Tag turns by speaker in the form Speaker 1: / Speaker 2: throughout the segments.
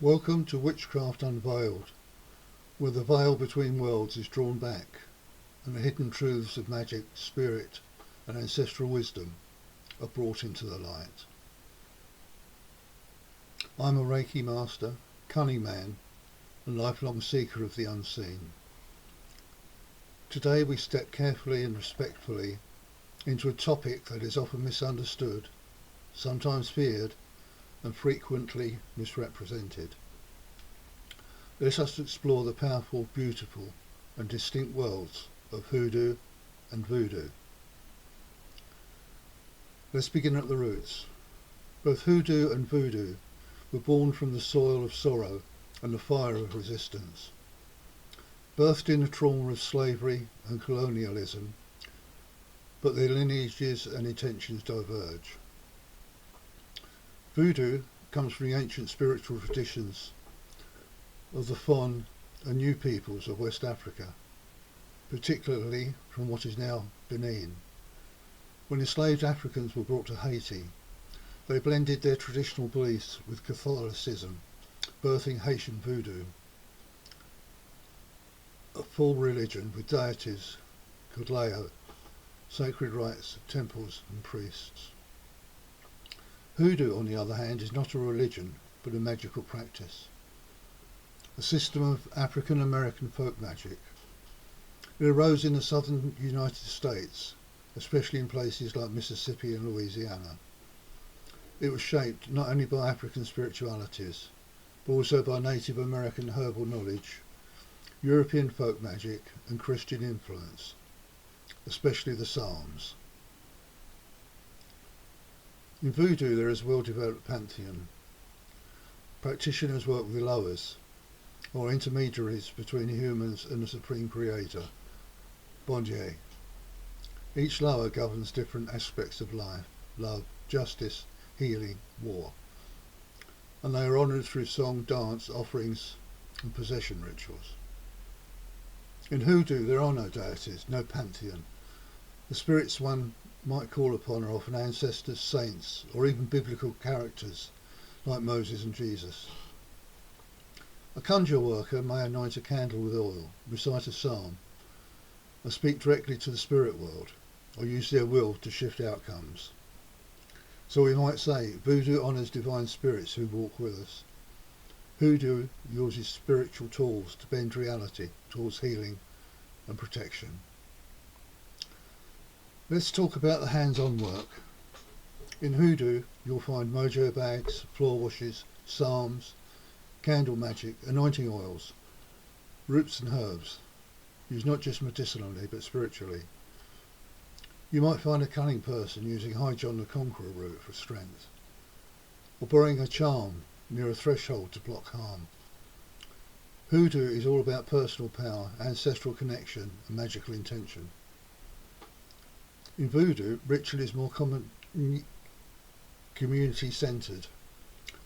Speaker 1: Welcome to Witchcraft Unveiled, where the veil between worlds is drawn back and the hidden truths of magic, spirit and ancestral wisdom are brought into the light. I'm a Reiki master, cunning man and lifelong seeker of the unseen. Today we step carefully and respectfully into a topic that is often misunderstood, sometimes feared and frequently misrepresented. Let us explore the powerful, beautiful and distinct worlds of Hoodoo and Voodoo. Let's begin at the roots. Both Hoodoo and Voodoo were born from the soil of sorrow and the fire of resistance. Birthed in the trauma of slavery and colonialism, but their lineages and intentions diverge. Voodoo comes from the ancient spiritual traditions of the Fon and New peoples of West Africa, particularly from what is now Benin. When enslaved Africans were brought to Haiti, they blended their traditional beliefs with Catholicism, birthing Haitian Voodoo, a full religion with deities, Kodleo, sacred rites, temples and priests. Hoodoo, on the other hand, is not a religion, but a magical practice. A system of African American folk magic. It arose in the southern United States, especially in places like Mississippi and Louisiana. It was shaped not only by African spiritualities, but also by Native American herbal knowledge, European folk magic and Christian influence, especially the Psalms. In Voodoo there is a well-developed pantheon. Practitioners work with Loas, or intermediaries between humans and the Supreme Creator, Bon Dieu. Each Loa governs different aspects of life, love, justice, healing, war. And they are honoured through song, dance, offerings and possession rituals. In Hoodoo there are no deities, no pantheon. The spirits one might call upon are often ancestors, saints, or even biblical characters like Moses and Jesus. A conjure worker may anoint a candle with oil, recite a psalm, or speak directly to the spirit world, or use their will to shift outcomes. So we might say Voodoo honours divine spirits who walk with us. Hoodoo uses spiritual tools to bend reality towards healing and protection. Let's talk about the hands-on work. In Hoodoo you'll find mojo bags, floor washes, psalms, candle magic, anointing oils, roots and herbs, used not just medicinally but spiritually. You might find a cunning person using High John the Conqueror root for strength, or borrowing a charm near a threshold to block harm. Hoodoo is all about personal power, ancestral connection and magical intention. In Voodoo, ritual is more common, community-centred.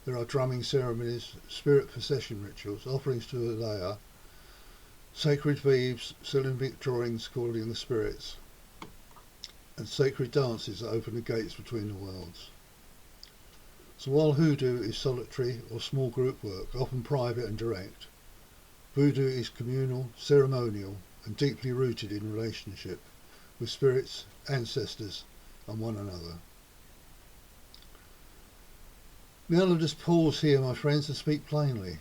Speaker 1: There are drumming ceremonies, spirit possession rituals, offerings to the Alea, sacred vibes, cylinder drawings calling the spirits, and sacred dances that open the gates between the worlds. So while Hoodoo is solitary or small group work, often private and direct, Voodoo is communal, ceremonial and deeply rooted in relationship with spirits, ancestors and one another. Now let us pause here, my friends, and speak plainly.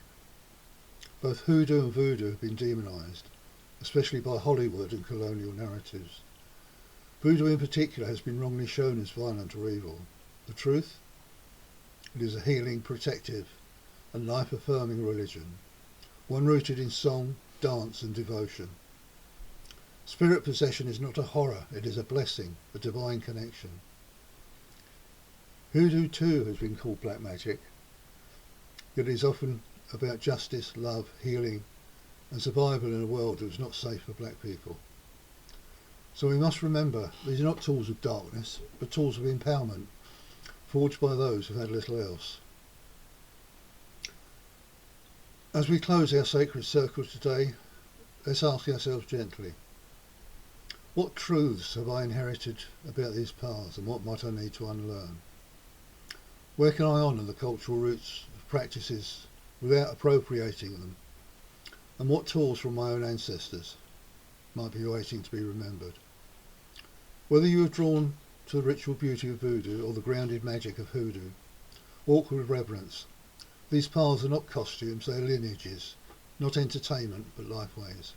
Speaker 1: Both Hoodoo and Voodoo have been demonised, especially by Hollywood and colonial narratives. Voodoo in particular has been wrongly shown as violent or evil. The truth? It is a healing, protective and life-affirming religion, one rooted in song, dance and devotion. Spirit possession is not a horror, it is a blessing, a divine connection. Hoodoo too has been called black magic, yet it is often about justice, love, healing and survival in a world that is not safe for black people. So we must remember these are not tools of darkness, but tools of empowerment, forged by those who had little else. As we close our sacred circle today, let's ask ourselves gently, what truths have I inherited about these paths and what might I need to unlearn? Where can I honour the cultural roots of practices without appropriating them, and what tools from my own ancestors might be waiting to be remembered. Whether you are drawn to the ritual beauty of voodoo or the grounded magic of hoodoo, walk with reverence. These paths are not costumes, they are lineages, not entertainment but lifeways.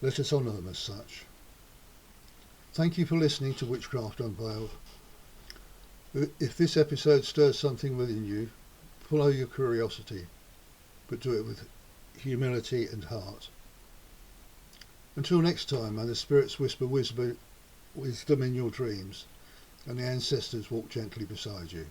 Speaker 1: Let us honour them as such. Thank you for listening to Witchcraft Unveiled. If this episode stirs something within you, follow your curiosity, but do it with humility and heart. Until next time, may the spirits whisper wisdom in your dreams, and the ancestors walk gently beside you.